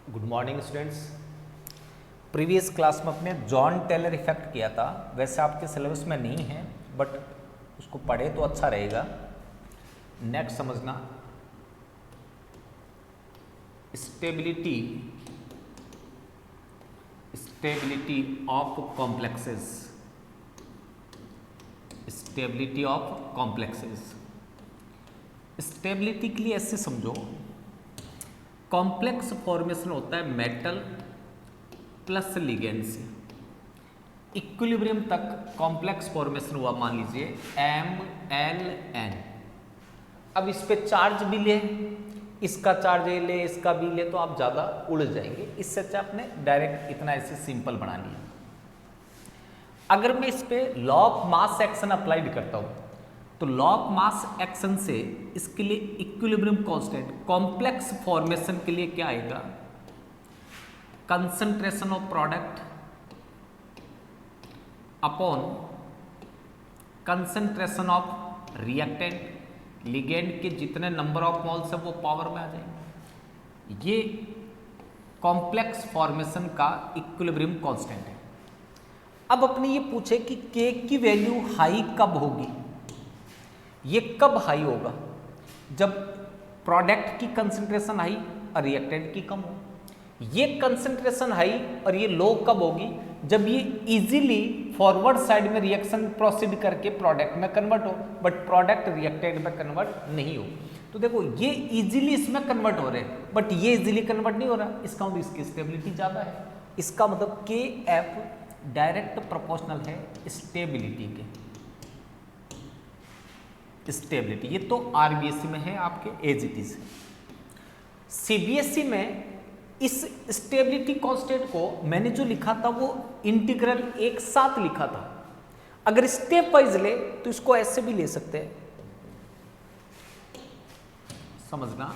Good morning students. Previous class में अपने John Taylor effect किया था। वैसे आपके सिलेबस में नहीं है बट उसको पढ़े तो अच्छा रहेगा। नेक्स्ट समझना, stability of complexes. Stability of complexes, stability के लिए ऐसे समझो, कॉम्प्लेक्स फॉर्मेशन होता है मेटल प्लस लिगेंड से। इक्विलिब्रियम तक कॉम्प्लेक्स फॉर्मेशन हुआ, मान लीजिए MLN। अब इस पे चार्ज भी ले, इसका चार्ज ले, इसका भी ले, तो आप ज़्यादा उड़ जाएंगे। इससे अच्छा आपने डायरेक्ट इतना ऐसे सिंपल बना लिया। अगर मैं इस पे law of mass action applied करता हूँ तो लॉ ऑफ मास एक्शन से इसके लिए इक्विलिब्रियम कांस्टेंट कॉम्प्लेक्स फॉर्मेशन के लिए क्या आएगा, concentration of product upon concentration of reactant. Ligand के जितने नंबर ऑफ मोल्स है वो पावर में आ जाएंगे। ये कॉम्प्लेक्स फॉर्मेशन का इक्विलिब्रियम कांस्टेंट है। अब अपने ये पूछे कि K की वैल्यू हाई कब होगी। ये कब हाई होगा, जब प्रोडक्ट की कंसंट्रेशन हाई और रिएक्टेंट की कम हो। ये कंसंट्रेशन हाई और ये लो कब होगी, जब ये इजीली फॉरवर्ड साइड में रिएक्शन प्रोसीड करके प्रोडक्ट में कन्वर्ट हो, बट प्रोडक्ट रिएक्टेंट में कन्वर्ट नहीं हो। तो देखो ये इजीली इसमें कन्वर्ट हो रहे हैं बट ये इजीली कन्वर्ट नहीं हो रहा, इसका मतलब इसकी स्टेबिलिटी ज़्यादा है। इसका मतलब KF डायरेक्ट प्रोपोर्शनल है स्टेबिलिटी के। स्टेबिलिटी ये तो RBSE में है आपके एज इट इज। CBSE में इस स्टेबिलिटी कांस्टेंट को मैंने जो लिखा था वो इंटीग्रल एक साथ लिखा था। अगर स्टेप वाइज ले तो इसको ऐसे भी ले सकते हैं, समझना।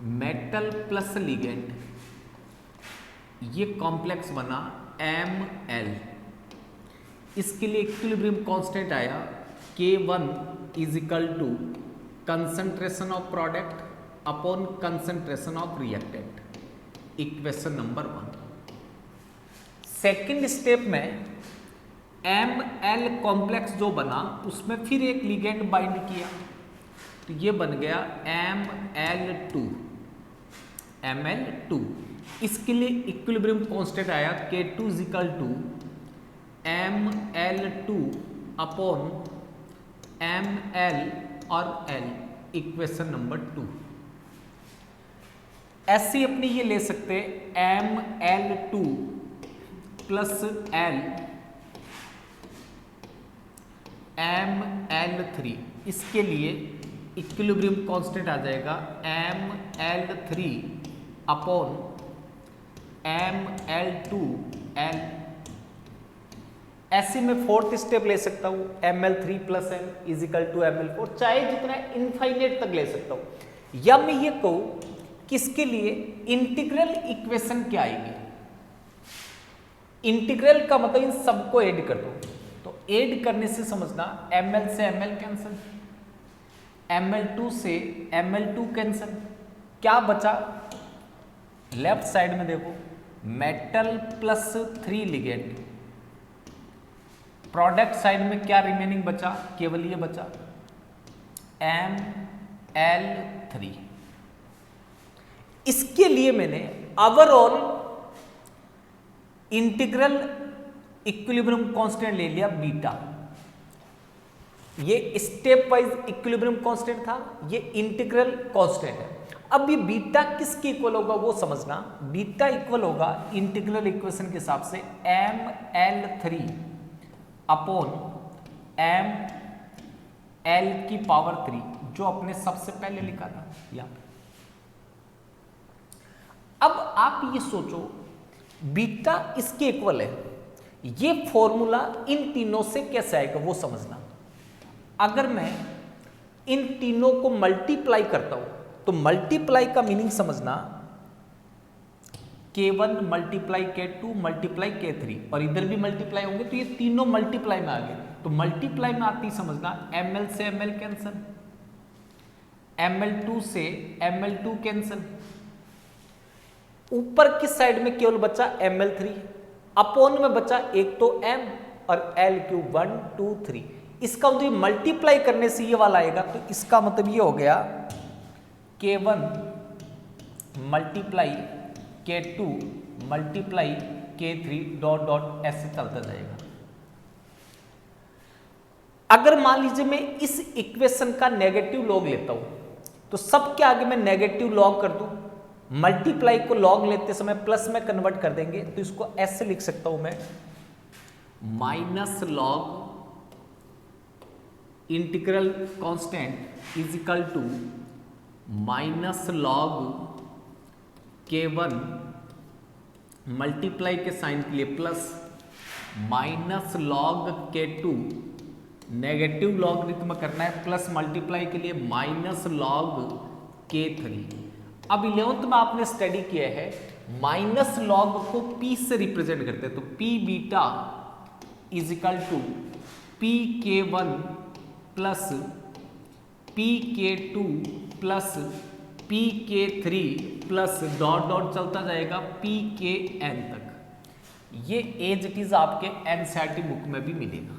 मेटल प्लस लिगेंड, ये कॉम्प्लेक्स बना ML। इसके लिए इक्विलिब्रियम कांस्टेंट आया K1 is equal to concentration of product upon concentration of reactant. Equation number 1। Second step में ML कॉम्प्लेक्स जो बना उसमें फिर एक लिगेंड बाइंड किया तो ये बन गया ML2। इसके लिए इक्विलिब्रियम कांस्टेंट आया K2 is equal to ML2 upon ML और L। Equation number 2। ऐसे अपने ये ले सकते ML2 प्लस L ML3। इसके लिए इक्विलिब्रियम कांस्टेंट आ जाएगा ML3 अपॉन ML2L। ऐसे में फोर्थ स्टेप ले सकता हूं ML3 plus L is equal to ML4, चाहे जितना इनफाइनाइट तक ले सकता हूं। या मैं ये कहूं किसके लिए इंटीग्रल इक्वेशन क्या आएगी। इंटीग्रल का मतलब इन सबको ऐड कर दो, तो ऐड करने से समझना ML से ML कैंसिल, ML2 से ML2 कैंसिल। क्या बचा लेफ्ट साइड में, देखो metal plus 3 ligand. Product side में क्या रिमेनिंग बचा, केवल ये बचा ML3। इसके लिए मैंने ओवरऑल इंटीग्रल इक्विलिब्रियम कांस्टेंट ले लिया बीटा। ये स्टेप वाइज इक्विलिब्रियम कांस्टेंट था, ये इंटीग्रल कांस्टेंट है। अब ये बीटा किसके इक्वल होगा वो समझना। बीटा इक्वल होगा इंटीग्रल इक्वेशन के हिसाब से ML3 अपॉन ML की पावर 3, जो अपने सबसे पहले लिखा था यहां पे। अब आप ये सोचो बीटा इसके इक्वल है, ये फॉर्मूला इन तीनों से कैसे आएगा वो समझना। अगर मैं इन तीनों को मल्टीप्लाई करता हूं तो मल्टीप्लाई का मीनिंग समझना, K1 multiply K2 multiply K3, और इधर भी मल्टीप्लाई होंगे तो ये तीनों मल्टीप्लाई में आ गए। तो मल्टीप्लाई में आती समझना ML से ML कैंसिल, ML2 से ML2 कैंसिल, ऊपर की साइड में केवल बचा Ml3, अपोन में बचा एक तो M और L3 1 2 3। इसका मतलब मल्टीप्लाई करने से ये वाला आएगा, तो इसका मतलब ये हो गया K1 multiply K2 multiply K3 dot dot ऐसे चलता जाएगा। अगर मान लीजिए मैं इस इक्वेशन का नेगेटिव लॉग लेता हूं, तो सबके आगे मैं नेगेटिव लॉग कर दूं, मल्टीप्लाई को लॉग लेते समय प्लस में कन्वर्ट कर देंगे, तो इसको ऐसे लिख सकता हूं मैं, minus log integral constant is equal to minus log K1 multiply के साइन के लिए plus minus log K2 negative logarithm करना है, प्लस मल्टीप्लाई के लिए माइनस लॉग K3। अब 11th में आपने स्टडी किया है माइनस लॉग को P से रिप्रेजेंट करते हैं, तो P beta is equal to PK1 plus PK2 plus PK3 plus dot dot चलता जाएगा PKN तक। ये एज इट इज आपके एनसीईआरटी बुक में भी मिलेगा।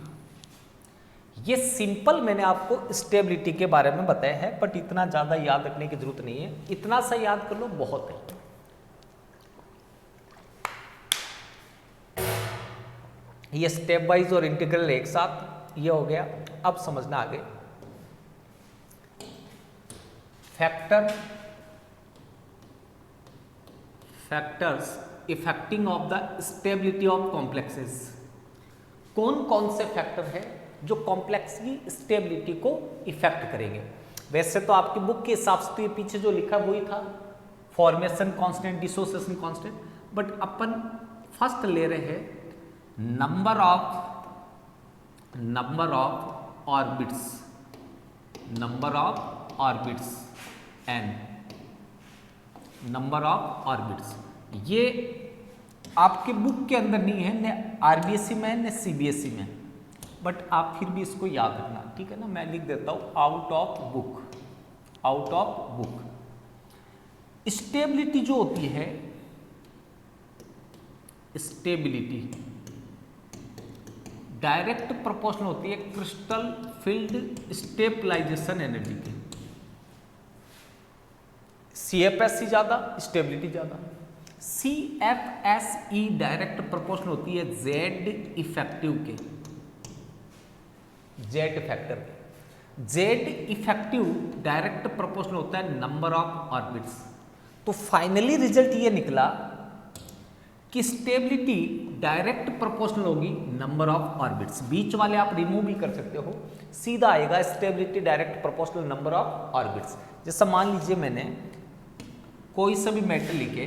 ये सिंपल मैंने आपको स्टेबिलिटी के बारे में बताया है, बट इतना ज़्यादा याद रखने की जरूरत नहीं है, इतना सा याद कर लो बहुत है। ये स्टेप वाइज और इंटीग्रल एक साथ ये हो गया। अब समझना आगे factors affecting of the stability of complexes. कौन कौन से फैक्टर है जो कॉम्प्लेक्स की स्टेबिलिटी को इफेक्ट करेंगे। वैसे तो आपकी बुक के हिसाब से तो ये पीछे जो लिखा वही था, formation constant, dissociation constant, but upon first ले रहे हैं नंबर ऑफ ऑर्बिट्स। ये आपके बुक के अंदर नहीं है, न आरबीएसई में है न सीबीएसई में, बट आप फिर भी इसको याद रखना, ठीक है ना। मैं लिख देता हूं आउट ऑफ बुक। स्टेबिलिटी जो होती है, स्टेबिलिटी डायरेक्ट प्रोपोर्शनल होती है क्रिस्टल फील्ड स्टेबलाइजेशन एनर्जी की। CFSE ज्यादा, स्टेबिलिटी ज्यादा। CFSE डायरेक्ट प्रोपोर्शनल होती है Z इफेक्टिव के, Z फैक्टर के। Z इफेक्टिव डायरेक्ट प्रोपोर्शनल होता है नंबर ऑफ ऑर्बिट्स। तो फाइनली रिजल्ट ये निकला कि स्टेबिलिटी डायरेक्ट प्रोपोर्शनल होगी नंबर ऑफ ऑर्बिट्स। बीच वाले आप रिमूव भी कर सकते हो, सीधा आएगा stability direct proportional number of orbits. जैसा मान लीजिए मैंने कोई सा भी मेटल लिखे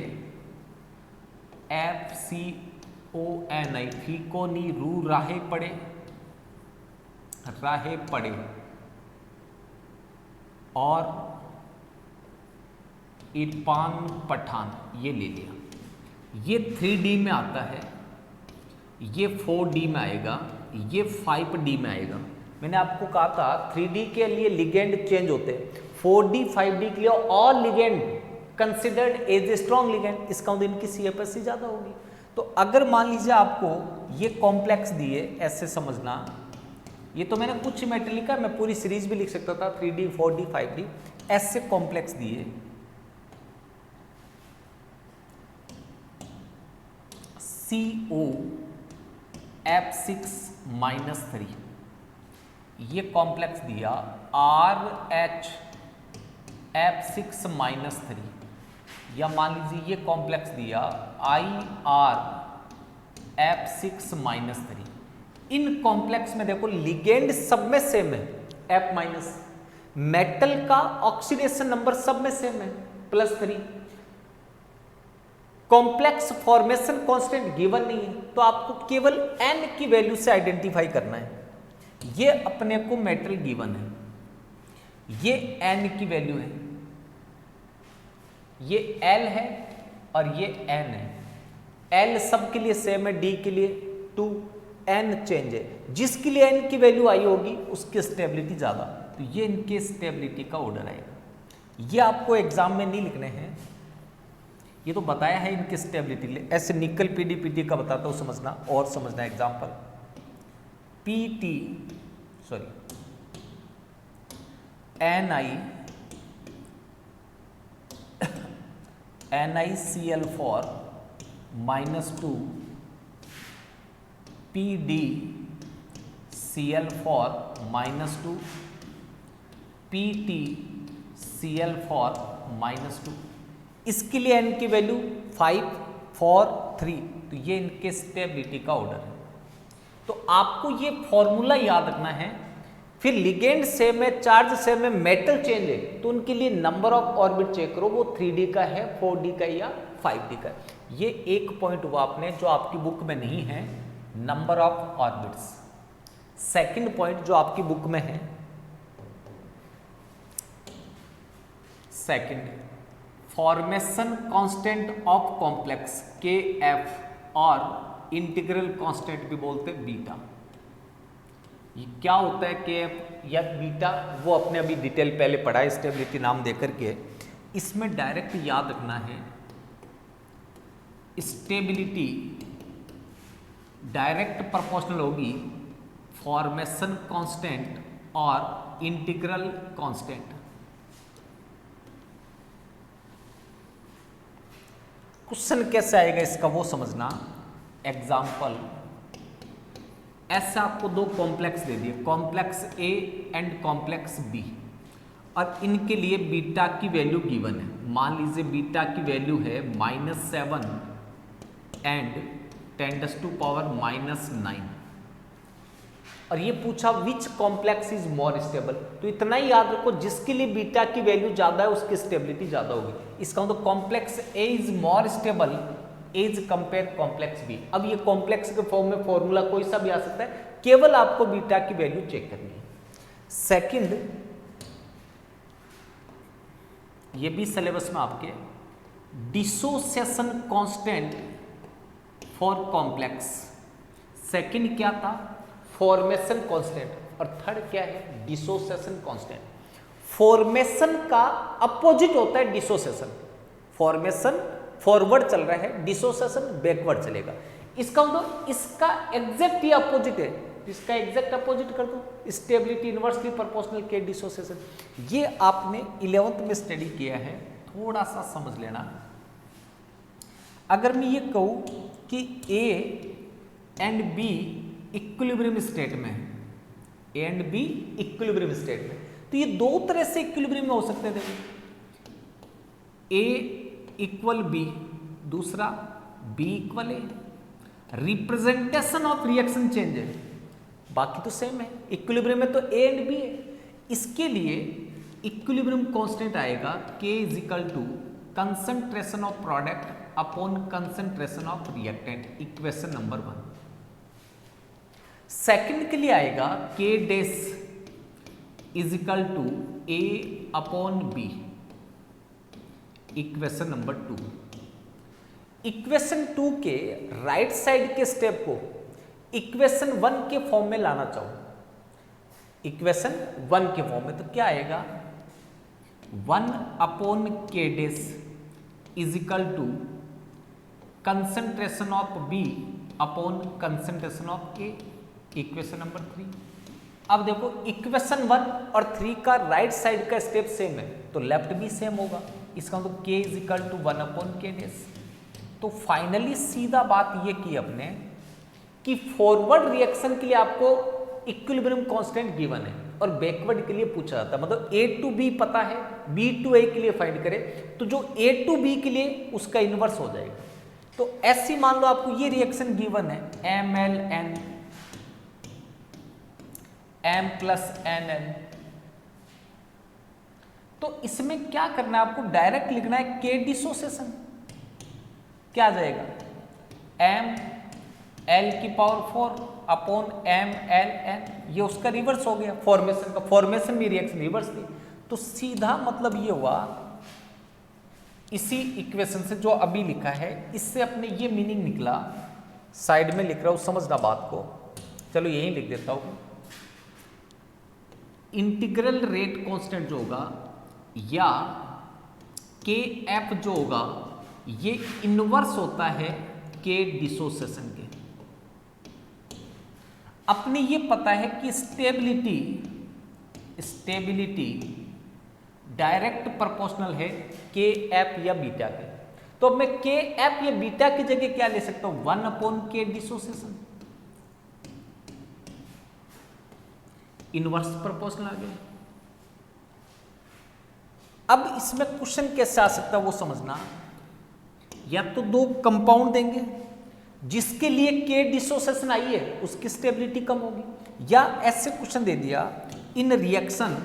FCONI, फीको नी रू राहे पड़े और इरफान पठान, ये ले लिया। ये 3D में आता है, ये 4D में आएगा, ये 5D में आएगा। मैंने आपको कहा था 3D के लिए लिगेंड चेंज होते हैं, 4D 5D के लिए all ligand considered as a strong ligand. इसका मतलब इनकी CFSE ज़्यादा होगी। तो अगर मान लीजिए आपको ये कॉम्प्लेक्स दिए, ऐसे समझना, ये तो मैंने कुछ मेटल लिखा, मैं पूरी सीरीज भी लिख सकता था 3D 4D 5D, ऐसे कॉम्प्लेक्स दिए CO F6-3, ये कॉम्प्लेक्स दिया RH F6-3, या मान लीजिए ये कॉम्प्लेक्स दिया IR F6-3। इन कॉम्प्लेक्स में देखो लिगेंड सब में सेम है F-, मेटल का ऑक्सीडेशन नंबर सब में सेम है +3, कॉम्प्लेक्स फॉर्मेशन कांस्टेंट गिवन नहीं है, तो आपको केवल n की वैल्यू से आइडेंटिफाई करना है। ये अपने को मेटल गिवन है, ये n की वैल्यू है, ये L है और ये N है। L सब के लिए सेम है, D के लिए 2, N चेंज है। जिसके लिए N की वैल्यू आई होगी उसकी स्टेबिलिटी ज़्यादा, तो ये इनके स्टेबिलिटी का ऑर्डर आएगा। ये आपको एग्जाम में नहीं लिखने हैं, ये तो बताया है इनकी स्टेबिलिटी। ऐसे निकल पीडीपीटी का बताता हूँ, समझना और समझना। Example PT sorry NiCl4 -2 PdCl4 -2 PtCl4 -2। इसके लिए n की वैल्यू 5, 4, 3, तो ये इनके स्टेबिलिटी का ऑर्डर है। तो आपको ये फॉर्मूला याद रखना है। फिर लिगेंड सेम है, चार्ज सेम है, मेटल चेंज है, तो उनके लिए नंबर ऑफ ऑर्बिट चेक करो, वो 3D का है, 4D का या 5D का है। ये एक पॉइंट हुआ आपने जो आपकी बुक में नहीं है, number of orbits. Second point जो आपकी बुक में है, second formation constant of complex KF और इंटीग्रल कांस्टेंट भी बोलते हैं बीटा। ये क्या होता है KF या बीटा, वो अपने अभी डिटेल पहले पढ़ा है, स्टेबिलिटी नाम देकर के। इसमें डायरेक्ट याद रखना है, स्टेबिलिटी डायरेक्ट प्रोपोर्शनल होगी फॉर्मेशन कांस्टेंट और इंटीग्रल कांस्टेंट। क्वेश्चन कैसे आएगा इसका वो समझना। एग्जाम्पल, ऐसा आपको दो कॉम्प्लेक्स दे दिए, complex A and complex B, और इनके लिए बीटा की वैल्यू गिवन है। मान लीजिए बीटा की वैल्यू है -7 एंड 10⁻⁻⁹, और ये पूछा विच कॉम्प्लेक्स इज मोर स्टेबल। तो इतना ही याद रखो, जिसके लिए बीटा की वैल्यू ज्यादा है उसकी स्टेबिलिटी ज्यादा होगी। इसका मतलब complex A is more stable as compare complex B। अब ये कॉम्प्लेक्स के फॉर्म में फॉर्मूला कोई सा भी आ सकता है, केवल आपको बीटा की वैल्यू चेक करनी है। सेकंड, ये भी सिलेबस में आपके, dissociation constant for complex. Second क्या था, फॉर्मेशन कांस्टेंट, और थर्ड क्या है, डिसोसिएशन कांस्टेंट। फॉर्मेशन का अपोजिट होता है डिसोसिएशन। फॉर्मेशन फॉरवर्ड चल रहा है, डिसोसिएशन बैकवर्ड चलेगा। इसका मतलब इसका एग्जैक्ट ही अपोजिट है, इसका एग्जैक्ट अपोजिट कर दो, स्टेबिलिटी इनवर्सली प्रोपोर्शनल के डिसोसिएशन। ये आपने 11th में स्टडी किया है, थोड़ा सा समझ लेना। अगर मैं ये कहूं कि A and B equilibrium state में है, A and B equilibrium state में, तो ये दो तरह से इक्विलिब्रियम में हो सकते हैं। देखो, A इक्वल B, दूसरा B equal A। Representation of reaction change है, बाकी तो सेम है। इक्विलिब्रियम में तो A एंड B है। इसके लिए इक्विलिब्रियम कांस्टेंट आएगा K is equal to concentration of product upon concentration of reactant, equation number 1। Second के लिए आएगा K dash is equal to A upon B, equation number 2। Equation 2 के राइट साइड के step को इक्वेशन 1 के form में लाना चाहूं, इक्वेशन 1 के फॉर्म में, तो क्या आएगा, 1 upon K dash is equal to concentration of B upon concentration of A, equation number 3। अब देखो, इक्वेशन 1 और 3 का राइट साइड का स्टेप सेम है, तो लेफ्ट भी सेम होगा। इसका मतलब K is equal to 1 upon K dash. तो फाइनली सीधा बात ये की अपने कि फॉरवर्ड रिएक्शन के लिए आपको इक्विलिब्रियम कांस्टेंट गिवन है, और बैकवर्ड के लिए पूछा जाता है। मतलब A टू B पता है, B टू A के लिए फाइंड करें, तो जो A टू B के लिए उसका इनवर्स हो जाएगा। तो ऐसी मान लो आपको ये रिएक्शन गिवन है, MLN M प्लस NN, तो इसमें क्या करना है आपको, डायरेक्ट लिखना है K डिसोसिएशन। क्या आ जाएगा, ML⁴ अपॉन MLN, ये उसका रिवर्स हो गया फॉर्मेशन का। फॉर्मेशन भी रिएक्शन रिवर्स थी, तो सीधा मतलब ये हुआ, इसी इक्वेशन से जो अभी लिखा है इससे अपने ये मीनिंग निकला। साइड में लिख रहा हूं, समझना बात को, चलो यही लिख देता हूं। इंटीग्रल रेट कांस्टेंट जो होगा या KF जो होगा ये इनवर्स होता है के डिसोसिएशन के। अपने ये पता है कि स्टेबिलिटी डायरेक्ट प्रोपोर्शनल है के एफ या बीटा के। तो अब मैं के एफ या बीटा की जगह क्या ले सकता हूं, 1/k डिसोसिएशन, इनवर्स प्रोपोर्शनल आ गया। अब इसमें क्वेश्चन कैसे आ सकता है वो समझना, या तो दो कंपाउंड देंगे जिसके लिए के डिसोसिएशन आई है उसकी स्टेबिलिटी कम होगी, या ऐसे क्वेश्चन दे दिया in reaction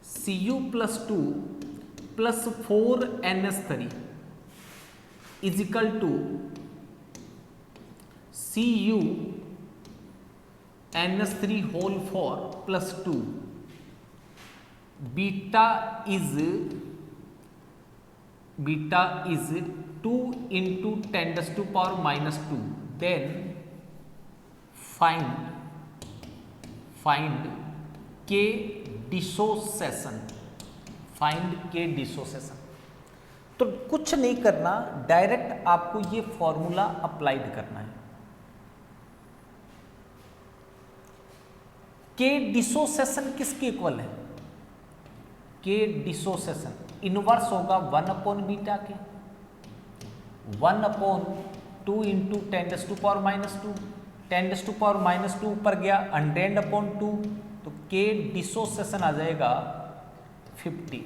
Cu+2 + 4NH3 is equal to CuNH3 whole 4 + 2 beta is 2 into 10⁻², then find K dissociation, तो कुछ नहीं करना, डायरेक्ट आपको ये फॉर्मूला अप्लाइड करना है। के डिसोसिएशन किसके इक्वल है, के डिसोसिएशन इनवर्स होगा 1/β के, 1/2 into 10⁻², 10⁻² ऊपर गया 100/2, तो के डिसोसिएशन आ जाएगा 50।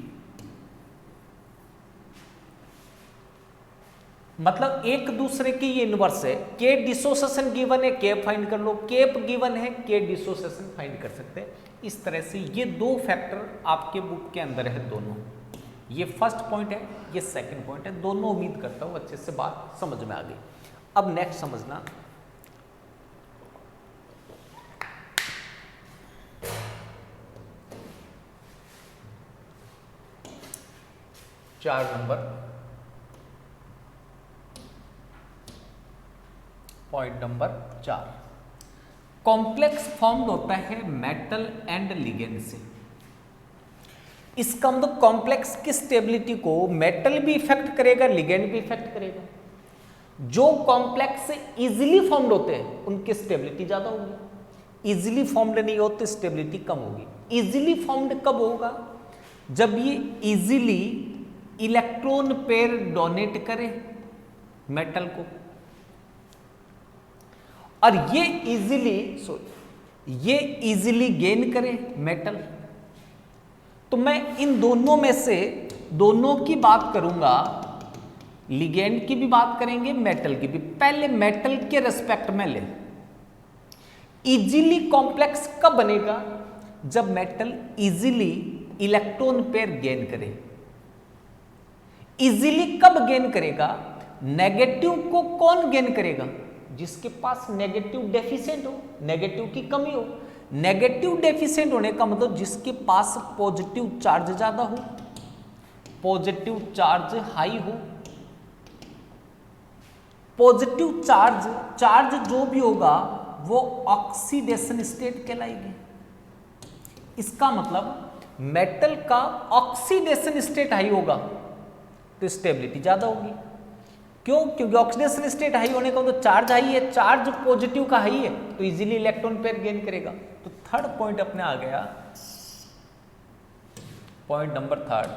मतलब एक दूसरे की ये इनवर्स है, के डिसोसिएशन गिवन है, के फाइंड कर लो, के गिवन है, के डिसोसिएशन फाइंड कर सकते हैं। इस तरह से ये दो फैक्टर आपके बुक के अंदर है दोनों। ये फर्स्ट पॉइंट है, ये सेकंड पॉइंट है, दोनों उम्मीद करता हूं अच्छे से बात समझ में आ गई। अब नेक्स्ट समझना, पॉइंट नंबर 4, कॉम्प्लेक्स फॉर्म्ड होता है मेटल एंड लिगेंड से। इसका मतलब कॉम्प्लेक्स की स्टेबिलिटी को मेटल भी इफेक्ट करेगा, लिगेंड भी इफेक्ट करेगा। जो कॉम्प्लेक्स इजीली फॉर्म्ड होते हैं उनकी स्टेबिलिटी ज्यादा होगी, इजीली फॉर्म्ड नहीं होते स्टेबिलिटी कम होगी। इजीली फॉर्म्ड कब होगा, जब ये इजीली इलेक्ट्रॉन पेयर डोनेट करे मेटल को, और ये इजीली गेन करे मेटल। तो मैं इन दोनों में से दोनों की बात करूंगा, लिगेंड की भी बात करेंगे, मेटल की भी। पहले मेटल के रेस्पेक्ट में ले, इजीली कॉम्प्लेक्स कब बनेगा, जब metal easily electron pair gain करे। इजीली कब गेन करेगा, नेगेटिव को कौन गेन करेगा, जिसके पास नेगेटिव डेफिशिएंट हो, नेगेटिव की कमी हो। नेगेटिव डेफिशिएंट होने का मतलब जिसके पास पॉजिटिव चार्ज ज्यादा हो, पॉजिटिव चार्ज हाई हो। पॉजिटिव चार्ज जो भी होगा वो ऑक्सीडेशन स्टेट कहलाएगी। इसका मतलब मेटल का ऑक्सीडेशन स्टेट हाई होगा तो स्टेबिलिटी ज्यादा होगी। क्यों? क्योंकि ऑक्सीडेशन स्टेट हाई होने का तो चार्ज हाई है, चार्ज पॉजिटिव का हाई है तो इजीली इलेक्ट्रॉन पेयर गेन करेगा। तो थर्ड पॉइंट अपने आ गया, पॉइंट नंबर 3,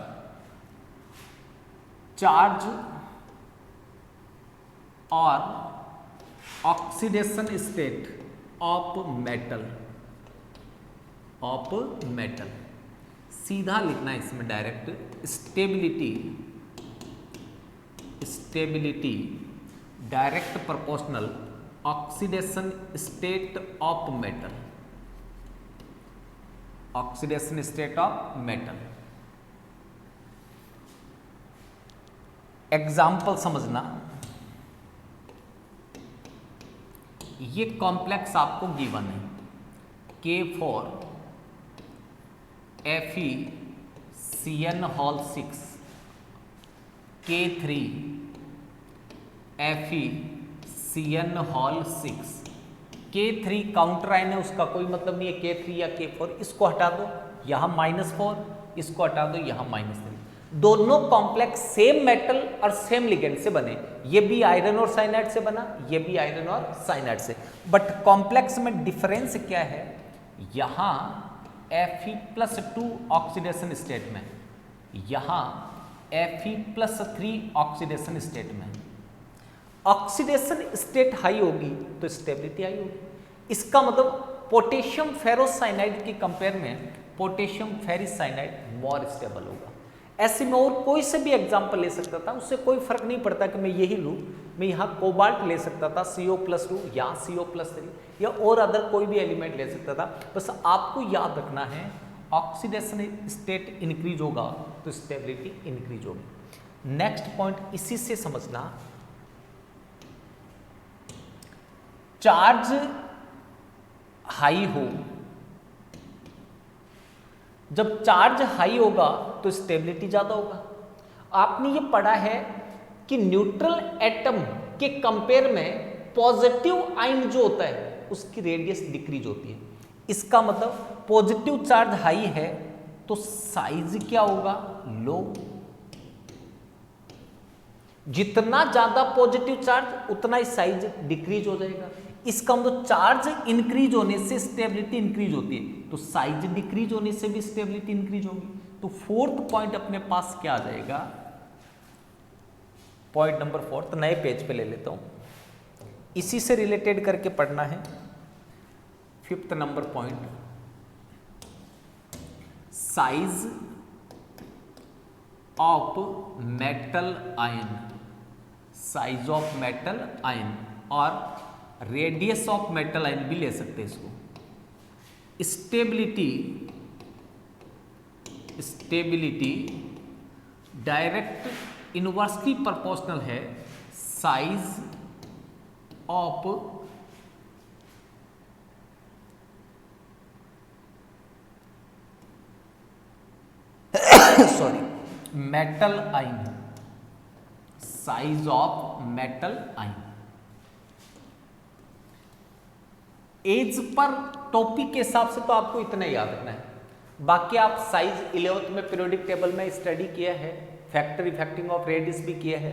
चार्ज और ऑक्सीडेशन स्टेट ऑफ मेटल। सीधा लिखना है इसमें direct, stability direct proportional oxidation state of metal, oxidation state of metal. Example समझना, ये कॉम्प्लेक्स आपको गिवन है K4 FeCN6 K3 FeCN6 K3 counter ion है, उसका कोई मतलब नहीं है K3 या K4, इसको हटा दो, यहां -4, इसको हटा दो, यहां -3। दोनों कॉम्प्लेक्स सेम मेटल और सेम लिगेंड से बने, ये भी आयरन और साइनाइड से बना, ये भी आयरन और साइनाइड से, बट कॉम्प्लेक्स में डिफरेंस क्या है, यहां Fe+2 ऑक्सीडेशन स्टेट में, यहां Fe+3 ऑक्सीडेशन स्टेट में। ऑक्सीडेशन स्टेट हाई होगी तो स्टेबिलिटी हाई होगी। इसका मतलब पोटेशियम फेरोसाइनाइड के कंपेयर में potassium ferric cyanide more stable होगा। ऐसे में और कोई से भी एग्जांपल ले सकता था, उससे कोई फर्क नहीं पड़ता कि मैं यही लूँ, मैं यहाँ कोबाल्ट ले सकता था CO+2, यहाँ CO+3, या और अदर कोई भी एलिमेंट ले सकता था। बस आपको याद रखना है ऑक्सीडेशन स्टेट इंक्रीज होगा तो स्टेबिलिटी इंक्रीज होगी। नेक्स्ट पॉइंट इसी से समझना, चार्ज हाई हो, जब चार्ज हाई होगा तो स्टेबिलिटी ज्यादा होगा। आपने ये पढ़ा है कि न्यूट्रल एटम के कंपेयर में पॉजिटिव आयन जो होता है उसकी रेडियस डिक्रीज होती है। इसका मतलब पॉजिटिव चार्ज हाई है तो साइज क्या होगा, लो। जितना ज्यादा पॉजिटिव चार्ज उतना ही साइज डिक्रीज हो जाएगा। इसका मतलब चार्ज इंक्रीज होने से स्टेबिलिटी इंक्रीज होती है, तो साइज डिक्रीज होने से भी स्टेबिलिटी इंक्रीज होगी। तो फोर्थ पॉइंट अपने पास क्या आ जाएगा, पॉइंट नंबर 4 नए पेज पे ले लेता हूं, इसी से रिलेटेड करके पढ़ना है। 5th number point, size of metal ion, size of metal ion और रेडियस ऑफ मेटल आयन भी ले सकते हैं इसको। स्टेबिलिटी डायरेक्ट इनवर्सली प्रोपोर्शनल है size of metal ion, size of metal ion. As per topic के हिसाब से तो आपको इतना याद रखना है, बाकी आप साइज 11th में पीरियोडिक टेबल में स्टडी किया है, फैक्टर इफेक्टिंग ऑफ रेडियस भी किया है।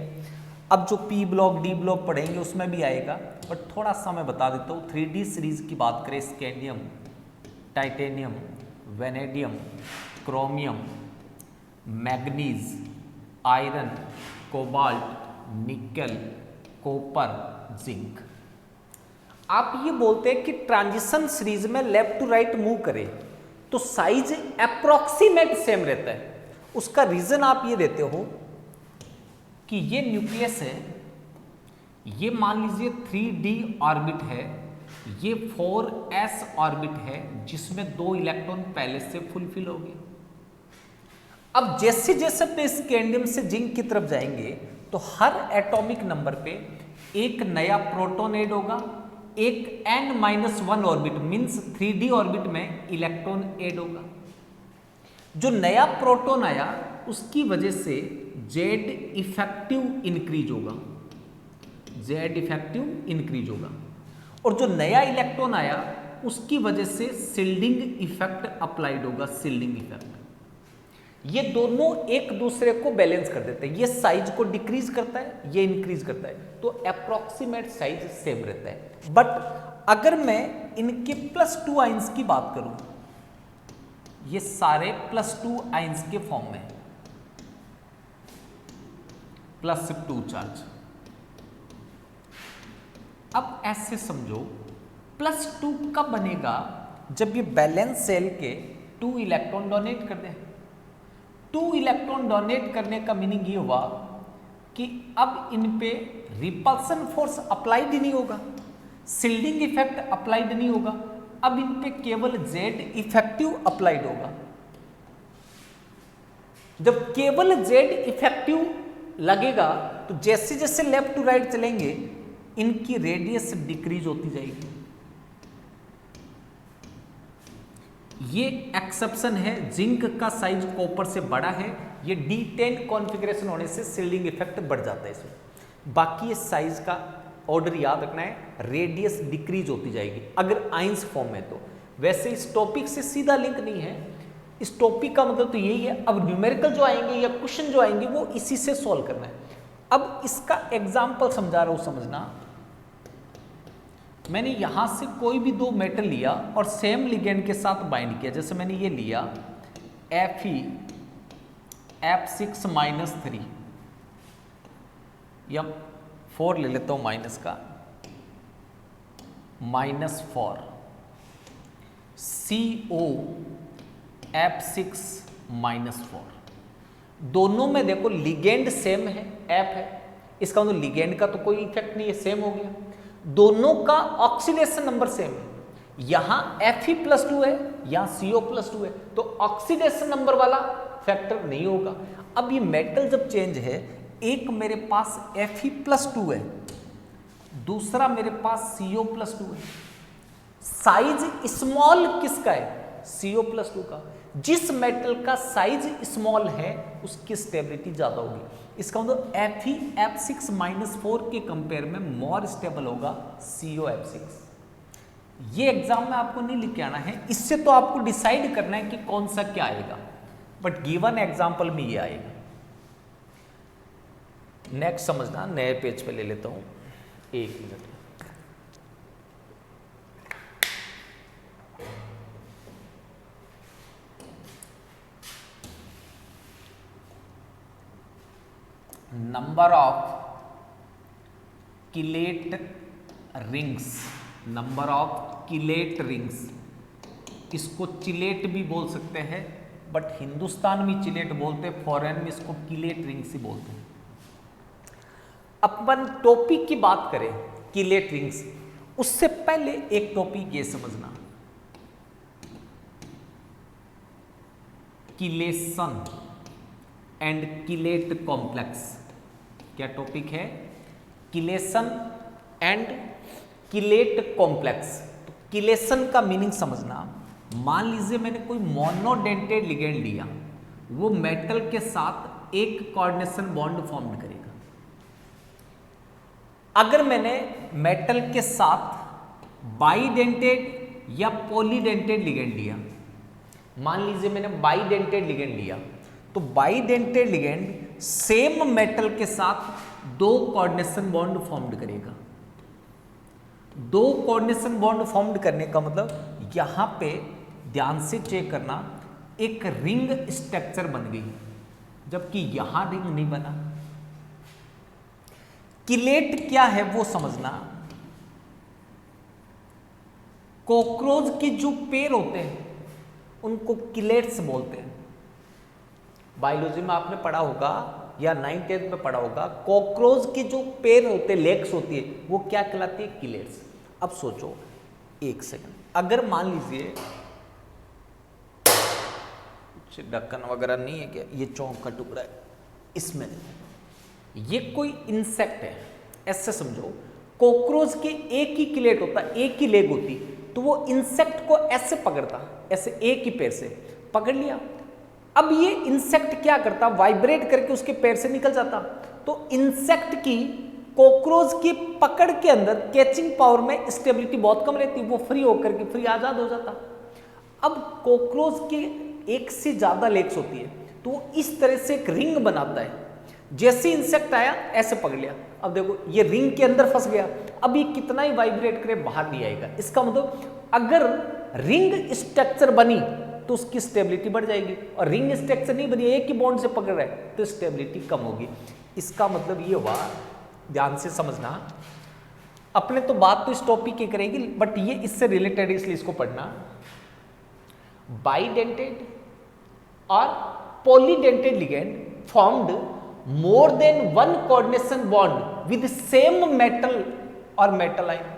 अब जो पी ब्लॉक डी ब्लॉक पढ़ेंगे उसमें भी आएगा, बट थोड़ा सा मैं बता देता हूँ। 3D सीरीज की बात करें, scandium, titanium, vanadium, chromium, manganese, iron, cobalt, निकल, कॉपर, जिंक। आप ये बोलते हैं कि ट्रांजिशन सीरीज में लेफ्ट टू राइट मूव करें तो साइज अप्रोक्सीमेट सेम रहता है। उसका रीजन आप ये देते हो कि ये न्यूक्लियस है, ये मान लीजिए 3D ऑर्बिट है, ये 4s ऑर्बिट है जिसमें 2 इलेक्ट्रॉन पहले से फुलफिल हो गए। अब जैसे जैसे अपने स्कैंडियम से जिंक की तरफ जाएंगे तो हर एटॉमिक नंबर पे एक नया प्रोटॉन ऐड होगा, एक n-1 orbit means 3D orbit में इलेक्ट्रॉन ऐड होगा। जो नया प्रोटॉन आया उसकी वजह से Z इफेक्टिव इंक्रीज होगा, Z इफेक्टिव इंक्रीज होगा, और जो नया इलेक्ट्रॉन आया उसकी वजह से शिल्डिंग इफेक्ट अप्लाइड होगा, शिल्डिंग इफेक्ट। ये दोनों एक दूसरे को बैलेंस कर देते हैं, ये साइज को डिक्रीज करता है, ये इंक्रीज करता है, तो अप्रोक्सीमेट साइज सेम रहता है। बट अगर मैं इनके +2 आइंस की बात करूं, ये सारे +2 आइंस के फॉर्म में, +2 चार्ज। अब ऐसे समझो +2 कब बनेगा, जब ये बैलेंस सेल के 2 इलेक्ट्रॉन डोनेट कर दें। 2 इलेक्ट्रॉन डोनेट करने का मीनिंग ये हुआ कि अब इन पे रिपल्सन फोर्स अप्लाइड ही नहीं होगा, शिल्डिंग इफेक्ट अप्लाइड नहीं होगा, अब इन पे केवल Z इफेक्टिव अप्लाइड होगा। जब केवल Z इफेक्टिव लगेगा तो जैसे जैसे लेफ्ट टू राइट चलेंगे इनकी रेडियस डिक्रीज होती जाएगी। ये एक्सेप्शन है, जिंक का साइज कॉपर से बड़ा है, ये D10 कॉन्फ़िगरेशन होने से शिल्डिंग इफेक्ट बढ़ जाता है इसमें। बाकी ये साइज का ऑर्डर याद रखना है, रेडियस डिक्रीज होती जाएगी अगर आइंस फॉर्म में। तो वैसे इस टॉपिक से सीधा लिंक नहीं है, इस टॉपिक का मतलब तो यही है। अब न्यूमेरिकल जो आएंगे या क्वेश्चन जो आएंगे वो इसी से सॉल्व करना है। अब इसका एग्जाम्पल समझा रहा हूं, समझना। मैंने यहां से कोई भी दो मेटल लिया और सेम लिगेंड के साथ बाइंड किया। जैसे मैंने ये लिया Fe(F6-3) या 4 ले लेता हूं माइनस का, -4 COF6-4। दोनों में देखो लिगेंड सेम है, F है, इसका मतलब लिगेंड का तो कोई इफेक्ट नहीं है, सेम हो गया। दोनों का ऑक्सीडेशन नंबर सेम है, यहां Fe+2 है, यहां CO+2 है, तो ऑक्सीडेशन नंबर वाला फैक्टर नहीं होगा। अब ये मेटल जब चेंज है, एक मेरे पास Fe+2 है, दूसरा मेरे पास CO+2 है। साइज स्मॉल किसका है? CO+2 का। जिस मेटल का साइज स्मॉल है उसकी स्टेबिलिटी ज्यादा होगी। इसका मतलब Fe(F6-4) के कंपेयर में मोर स्टेबल होगा COF6। ये एग्जाम में आपको नहीं लिख के आना है, इससे तो आपको डिसाइड करना है कि कौन सा क्या आएगा, बट गिवन एग्जाम्पल में ये आएगा। नेक्स्ट समझना, नए पेज पे ले लेता हूं, 1 minute. Number of chelate rings, number of chelate rings, इसको चिलेट भी बोल सकते हैं, बट हिंदुस्तान में चिलेट बोलते हैं, फॉरेन में इसको किलेट रिंग्स ही बोलते हैं। अपन टॉपिक की बात करें किलेट रिंग्स, उससे पहले एक टॉपिक ये समझना, किलेशन एंड किलेट कॉम्प्लेक्स। क्या टॉपिक है? Chelation and chelate complex. तो किलेशन का मीनिंग समझना, मान लीजिए मैंने कोई मोनोडेंटेड लिगेंड लिया, वो मेटल के साथ एक कोऑर्डिनेशन बॉन्ड फॉर्म करेगा। अगर मैंने मेटल के साथ बाइडेंटेड या पॉलीडेंटेड लिगेंड लिया, मान लीजिए मैंने बाइडेंटेड लिगेंड लिया, तो बाइडेंटेड लिगेंड सेम मेटल के साथ 2 कोऑर्डिनेशन बॉन्ड फॉर्म्ड करेगा। 2 कोऑर्डिनेशन बॉन्ड फॉर्म्ड करने का मतलब, यहां पे ध्यान से चेक करना, एक रिंग स्ट्रक्चर बन गई, जबकि यहां रिंग नहीं बना। किलेट क्या है वो समझना। कॉकरोच के जो पेड़ होते हैं उनको किलेट्स बोलते हैं। बायोलॉजी में आपने पढ़ा होगा या 9th 10th में पढ़ा होगा, कॉकरोच के जो पेड़ होते हैं, लेग्स होती है, वो क्या कहलाती है? किलेट्स। अब सोचो 1 सेकंड, अगर मान लीजिए ढक्कन वगैरह नहीं है क्या, ये चौक का टुकड़ा है, इसमें ये कोई इंसेक्ट है, ऐसे समझो। कॉकरोच के एक ही किलेट होता, एक ही लेग होती, तो वो इंसेक्ट को ऐसे पकड़ता, ऐसे एक ही पैर से पकड़ लिया। अब ये इंसेक्ट क्या करता? वाइब्रेट करके उसके पैर से निकल जाता। तो इंसेक्ट की कॉकरोच की पकड़ के अंदर कैचिंग पावर में स्टेबिलिटी बहुत कम रहती, वो फ्री होकर के फ्री आजाद हो जाता। अब कॉकरोच के एक से ज्यादा लेग्स होती है, तो इस तरह से एक रिंग बनाता है। जैसे इंसेक्ट आया ऐसे पकड़ लिया, अब देखो ये रिंग के अंदर फंस गया, अब ये कितना ही वाइब्रेट करे बाहर नहीं आएगा। इसका मतलब अगर रिंग स्ट्रक्चर बनी तो उसकी स्टेबिलिटी बढ़ जाएगी, और रिंग स्ट्रक्चर नहीं बनी, एक ही बॉन्ड से पकड़ रहा है, तो स्टेबिलिटी कम होगी। इसका मतलब ये हुआ, ध्यान से समझना। अपने तो बात तो इस टॉपिक की करेगी, बट ये इससे रिलेटेड, इसलिए इसको पढ़ना। बाइडेंटेड और polydentate ligand formed more than one coordination bond with same metal or metal ion.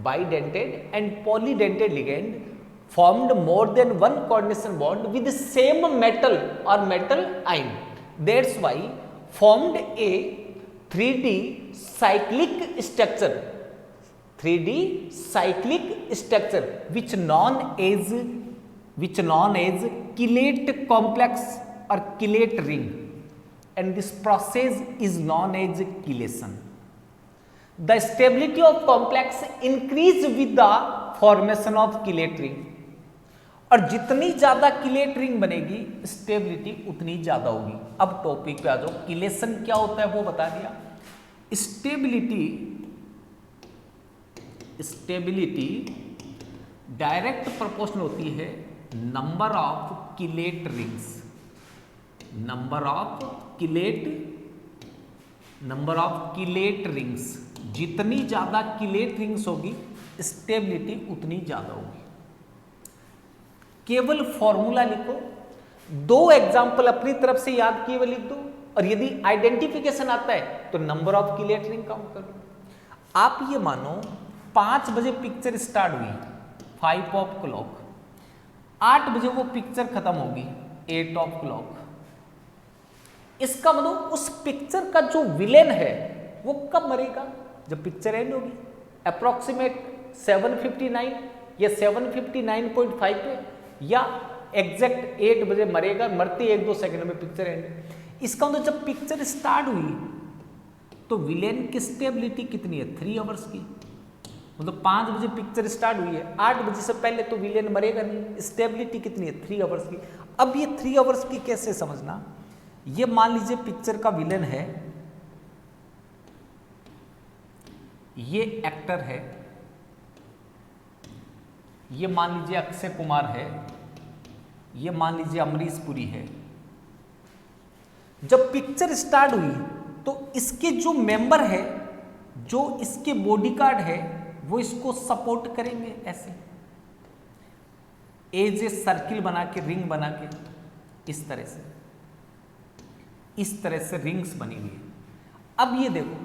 Bidentate and polydentate ligand formed more than one coordination bond with the same metal or metal ion. That's why formed a 3D cyclic structure. 3D cyclic structure which known as chelate complex or chelate ring. And this process is known as chelation. The stability of complex increase with the formation of chelate ring. और जितनी ज्यादा chelate ring बनेगी stability उतनी ज्यादा होगी। अब topic पे आ जाओ, किलेशन क्या होता है वो बता दिया। स्टेबिलिटी डायरेक्ट प्रोपोर्शनल होती है number of chelate rings, number of chelate rings. जितनी ज्यादा किलेट रिंग्स होगी स्टेबिलिटी उतनी ज्यादा होगी। केवल फॉर्मूला लिखो, 2 एग्जाम्पल अपनी तरफ से याद किए हुए लिख दो, और यदि आइडेंटिफिकेशन आता है तो number of chelate ring count कर लो। आप ये मानो 5 बजे पिक्चर स्टार्ट हुई, 5 ऑफ क्लॉक, 8 बजे वो पिक्चर खत्म होगी, 8 ऑफ क्लॉक। इसका मतलब उस पिक्चर का जो विलेन है वो कब मरेगा? जब पिक्चर एंड होगी। अप्रोक्सीमेट 7:59 या 7:59.5 पे, या एग्जैक्ट 8 बजे मरेगा, मरते 1-2 सेकंड में पिक्चर एंड। इसका मतलब जब पिक्चर स्टार्ट हुई तो विलेन की स्टेबिलिटी कितनी है? 3 आवर्स की। मतलब 5 बजे पिक्चर स्टार्ट हुई है, 8 बजे से पहले तो विलेन मरेगा नहीं। स्टेबिलिटी कितनी है? 3 आवर्स की। अब ये 3 आवर्स की कैसे समझना? ये मान लीजिए पिक्चर का विलेन है, ये एक्टर है, ये मान लीजिए अक्षय कुमार है, ये मान लीजिए अमरीश पुरी है। जब पिक्चर स्टार्ट हुई तो इसके जो मेंबर है, जो इसके बॉडीगार्ड है, वो इसको सपोर्ट करेंगे ऐसे, एज ए सर्किल बना के, रिंग बना के, इस तरह से रिंग्स बनी हुई है। अब ये देखो,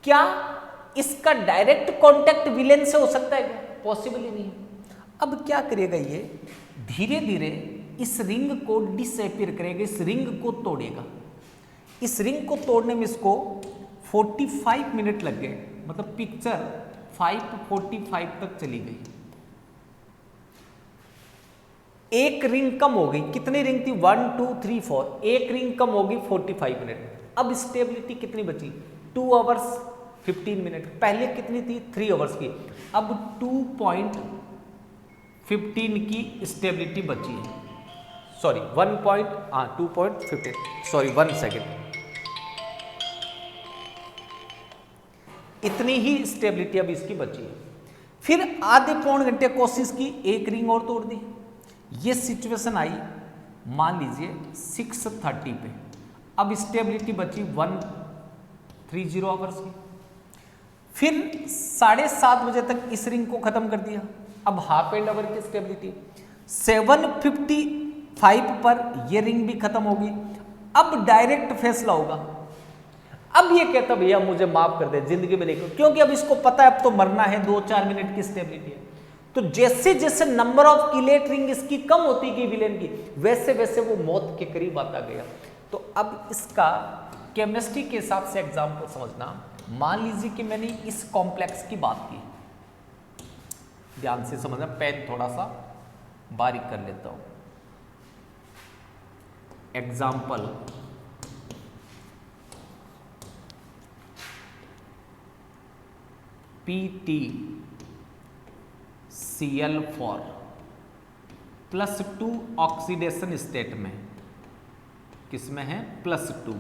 क्या इसका डायरेक्ट कांटेक्ट विलेन से हो सकता है क्या? पॉसिबल ही नहीं। अब क्या करेगा ये? धीरे धीरे इस रिंग को डिसअपीयर करेगा, इस रिंग को तोड़ेगा। इस रिंग को तोड़ने में इसको 45 मिनट लग गए, मतलब पिक्चर 5:45 तक चली गई। एक रिंग कम हो गई। कितनी रिंग थी? 1 2 3 4। एक रिंग कम होगी 45 मिनट। अब स्टेबिलिटी कितनी बची? 2 आवर्स 15 मिनट। पहले कितनी थी? 3 आवर्स की। अब 2.15 की स्टेबिलिटी बची है। Sorry 2.15, sorry 1 second. इतनी ही स्टेबिलिटी अब इसकी बची है। फिर आधे पौन घंटे कोशिश की, एक रिंग और तोड़ दी। ये सिचुएशन आई मान लीजिए 6:30 पे। अब स्टेबिलिटी बची 130 आवर्स की। फिर 7:30 बजे तक इस रिंग को खत्म कर दिया। अब हाफ एंड आवर की स्टेबिलिटी 7:55 पर ये रिंग भी खत्म होगी। अब डायरेक्ट फैसला होगा। अब ये कहता भैया मुझे माफ कर दे, जिंदगी में देखो, क्योंकि अब इसको पता है अब तो मरना है, 2-4 मिनट की स्टेबिलिटी है। तो जैसे जैसे नंबर ऑफ किलेट रिंग इसकी कम होती गई विलेन की, वैसे वैसे वो मौत के करीब आता गया। तो अब इसका केमिस्ट्री के हिसाब से एग्जाम्पल समझना। मान लीजिए कि मैंने इस कॉम्प्लेक्स की बात की, ध्यान से समझना, पेन थोड़ा सा बारीक कर लेता हूं। एग्जाम्पल PtCl4 +2 ऑक्सीडेशन स्टेट में, किसमें है? +2।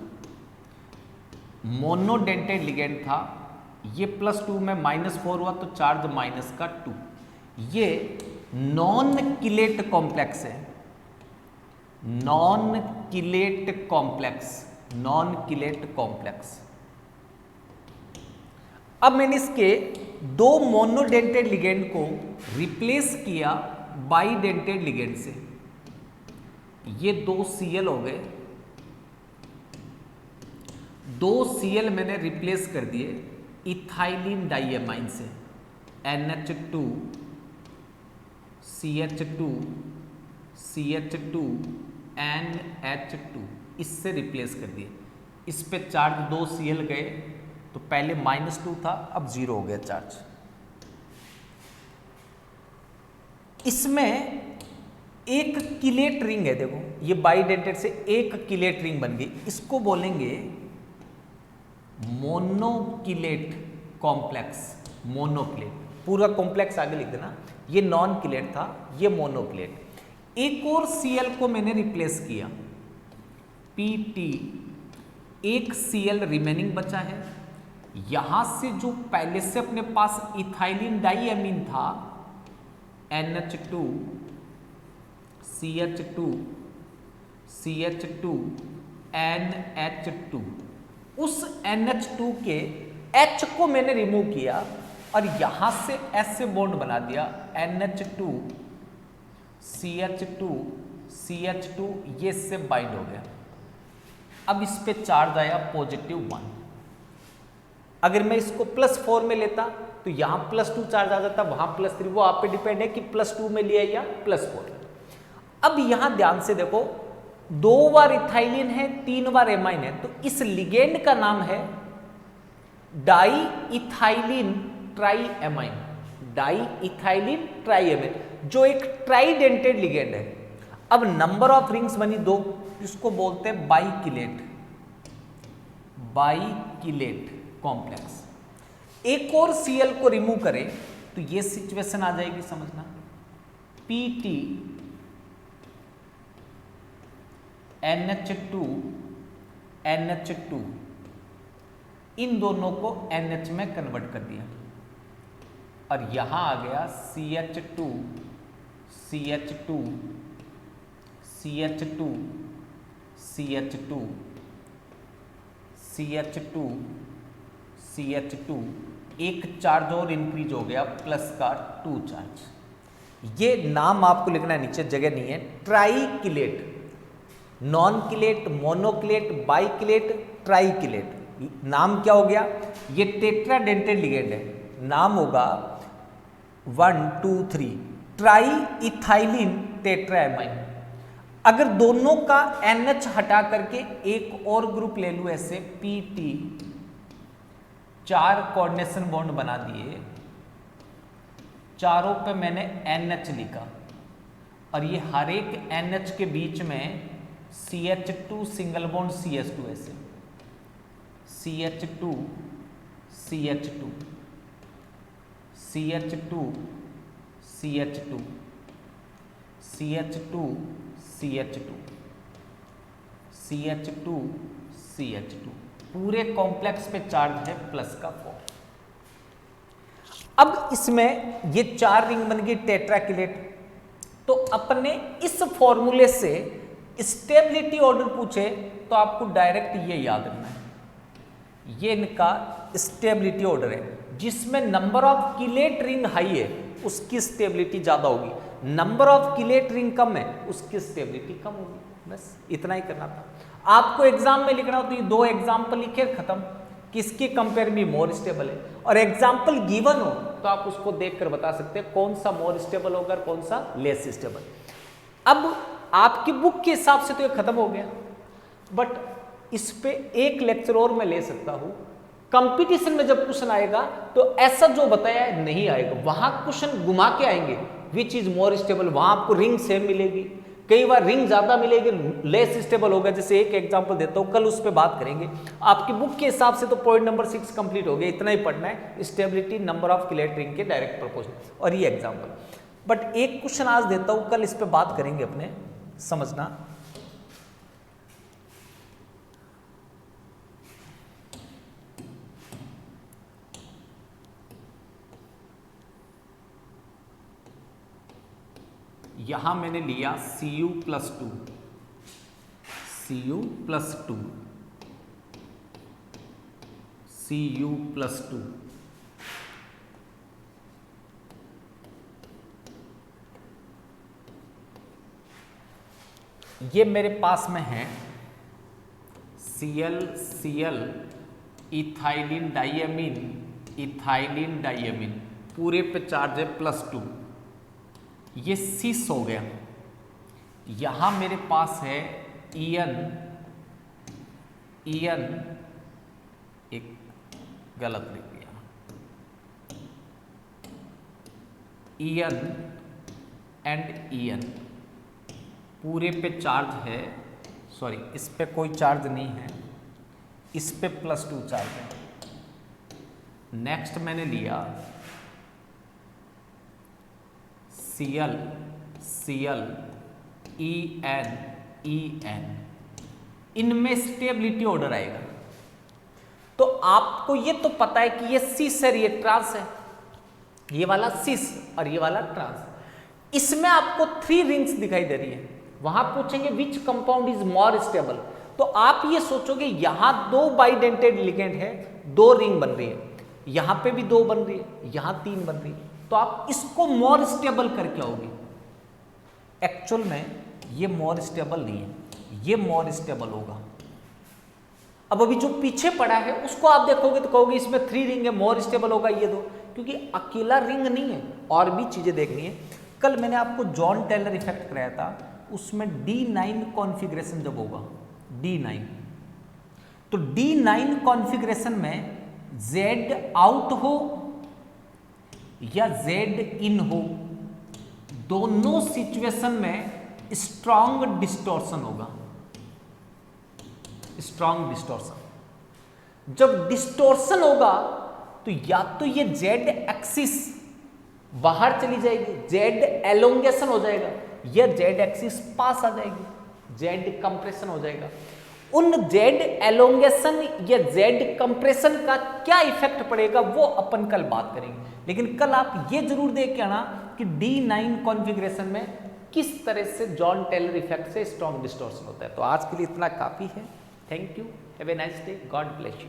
मोनोडेंटेड लिगेंड था, ये +2 में -4 हुआ तो चार्ज -2। ये नॉन किलेट कॉम्प्लेक्स है, नॉन किलेट कॉम्प्लेक्स। अब मैंने इसके 2 मोनोडेंटेड लिगेंड को रिप्लेस किया बाइडेंटेड लिगेंड से। ये 2 Cl हो गए, 2 Cl मैंने रिप्लेस कर दिए इथाइलिन डाइएमाइन से, NH2 CH2 NH2, इससे रिप्लेस कर दिए। इस पे चार्ज 2 Cl गए, तो पहले -2 था, अब 0 हो गया चार्ज। इसमें एक किलेट रिंग है, देखो ये बाइडेंटेड से एक किलेट रिंग बन गई, इसको बोलेंगे मोनोकिलेट कॉम्प्लेक्स। मोनोकिलेट पूरा कॉम्प्लेक्स आगे लिख देना। ये नॉन किलेट था, ये मोनोकिलेट। एक और Cl को मैंने रिप्लेस किया, Pt, एक Cl रिमेनिंग बचा है। यहां से जो पहले से अपने पास इथाइलिन डाइएमीन था, NH2 CH2 CH2 NH2, उस NH2 के H को मैंने रिमूव किया और यहां से S से बॉन्ड बना दिया, NH2 CH2 CH2, ये इससे बाइंड हो गया। अब इस पे चार्ज आया +1। अगर मैं इसको +4 में लेता तो यहां +2 चार्ज आ जाता, वहां +3, वो आप पे डिपेंड है कि +2 में लिया या +4। अब यहां ध्यान से देखो, 2 बार इथाइलिन है, 3 बार एमाइन है, तो इस लिगेंड का नाम है डाई इथाइलिन ट्राईएमाइन, डाई इथाइलिन ट्राईएमाइन, जो एक ट्राइडेंटेड लिगेंड है। अब नंबर ऑफ रिंग्स बनी 2, इसको बोलते हैं बाइकिलेट, बाइकिलेट कॉम्प्लेक्स। एक और Cl को रिमूव करें तो ये सिचुएशन आ जाएगी, समझना, Pt NH2 NH2, इन दोनों को NH में कन्वर्ट कर दिया और यहां आ गया CH2 CH2 CH2 CH2 CH2 CH2, एक चार्ज और इंक्रीज हो गया, प्लस का 2 चार्ज। ये नाम आपको लिखना है, नीचे जगह नहीं है। ट्राइकिलेट, नॉन किलेट, मोनोकिलेट, बाइकिलेट, ट्राइकिलेट, नाम क्या हो गया? ये टेट्राडेंटेड लिगेंड है, नाम होगा 1 2 3 ट्राई इथाइलिन टेट्राएमाइन। अगर दोनों का NH हटा करके एक और ग्रुप ले लूं, ऐसे PT, 4 कोऑर्डिनेशन बॉन्ड बना दिए, चारों पे मैंने NH लिखा और ये हर एक NH के बीच में CH2 सिंगल बॉन्ड CH2, ऐसे CH2 CH2 CH2 CH2 CH2 CH2 CH2 CH2, पूरे कॉम्प्लेक्स पे चार्ज है प्लस का 4। अब इसमें ये 4 रिंग बन गई टेट्राकिलेट। तो अपने इस फॉर्मूले से स्टेबिलिटी ऑर्डर पूछे तो आपको डायरेक्ट ये याद रखना है, ये इनका स्टेबिलिटी ऑर्डर है। जिसमें number of chelate ring high है उसकी स्टेबिलिटी ज्यादा होगी, नंबर ऑफ किलेट रिंग कम है उसकी स्टेबिलिटी कम होगी। बस इतना ही करना था। आपको एग्जाम में लिखना हो तो ये 2 एग्जाम्पल लिखे, खत्म, किसके कंपेयर में मोर स्टेबल है। और एग्जाम्पल गिवन हो तो आप उसको देखकर बता सकते हैं कौन सा मोर स्टेबल होगा, कौन सा लेस स्टेबल। अब आपकी बुक के हिसाब से तो ये खत्म हो गया, बट इस पे एक लेक्चर और मैं ले सकता हूं। कंपटीशन में जब क्वेश्चन आएगा तो ऐसा जो बताया है नहीं आएगा, वहां क्वेश्चन घुमा के आएंगे, विच इज मोर स्टेबल, वहां आपको रिंग सेम मिलेगी, कई बार रिंग ज्यादा मिलेगी, लेस स्टेबल होगा। जैसे एक एग्जांपल देता हूं, कल उस पर बात करेंगे। आपकी बुक के हिसाब से तो पॉइंट नंबर 6 कंप्लीट हो गया, इतना ही पढ़ना है, stability number of chelate ring के डायरेक्ट प्रोपोर्शनल और ये एग्जांपल। बट एक क्वेश्चन आज देता हूं, कल इस पे बात करेंगे अपने, समझना। यहां मैंने लिया Cu+2, Cu+2, Cu+2, ये मेरे पास में है Cl ethylene diamine, ethylene diamine, पूरे पे चार्ज है +2, ये सिस हो गया। यहां मेरे पास है ईएन, एक गलत लिख दिया, ईएन एंड ईएन, पूरे पे चार्ज है, सॉरी इस पे कोई चार्ज नहीं है, इस पे +2 चार्ज है। नेक्स्ट मैंने लिया Cl EN इनमें स्टेबिलिटी ऑर्डर आएगा। तो आपको ये तो पता है कि ये सिस है, ये ट्रांस है, ये वाला सिस और ये वाला ट्रांस। इसमें आपको 3 रिंग्स दिखाई दे रही है। वहां पूछेंगे which compound is more stable, तो आप ये सोचोगे यहां 2 बाइडेंटेड लिगेंड है, 2 रिंग बन रही है, यहां पे भी 2 बन रही है, यहां 3 बन रही है, तो आप इसको मोर स्टेबल करके आओगे। एक्चुअल में ये मोर स्टेबल नहीं है, ये मोर स्टेबल होगा। अब अभी जो पीछे पड़ा है उसको आप देखोगे तो कहोगे इसमें 3 रिंग है, मोर स्टेबल होगा ये 2, क्योंकि अकेला रिंग नहीं है, और भी चीजें देखनी है। कल मैंने आपको जॉन टेलर इफेक्ट कराया था, उसमें D9 कॉन्फ़िगरेशन जब होगा, D9, तो D9 कॉन्फ़िगरेशन में Z आउट हो या Z इन हो, दोनों सिचुएशन में स्ट्रॉन्ग डिस्टॉर्शन होगा। स्ट्रॉन्ग डिस्टॉर्शन, जब डिस्टॉर्शन होगा तो या तो ये Z एक्सिस बाहर चली जाएगी, Z एलोंगेशन हो जाएगा, या Z एक्सिस पास आ जाएगी, Z कंप्रेशन हो जाएगा। उन Z एलोंगेशन या Z कंप्रेशन का क्या इफेक्ट पड़ेगा वो अपन कल बात करेंगे, लेकिन कल आप ये जरूर देख के आना कि D9 कॉन्फ़िगरेशन में किस तरह से जॉन टेलर इफेक्ट से स्ट्रॉन्ग डिस्टॉर्शन होता है। तो आज के लिए इतना काफी है। Thank you, have a nice day, God bless you.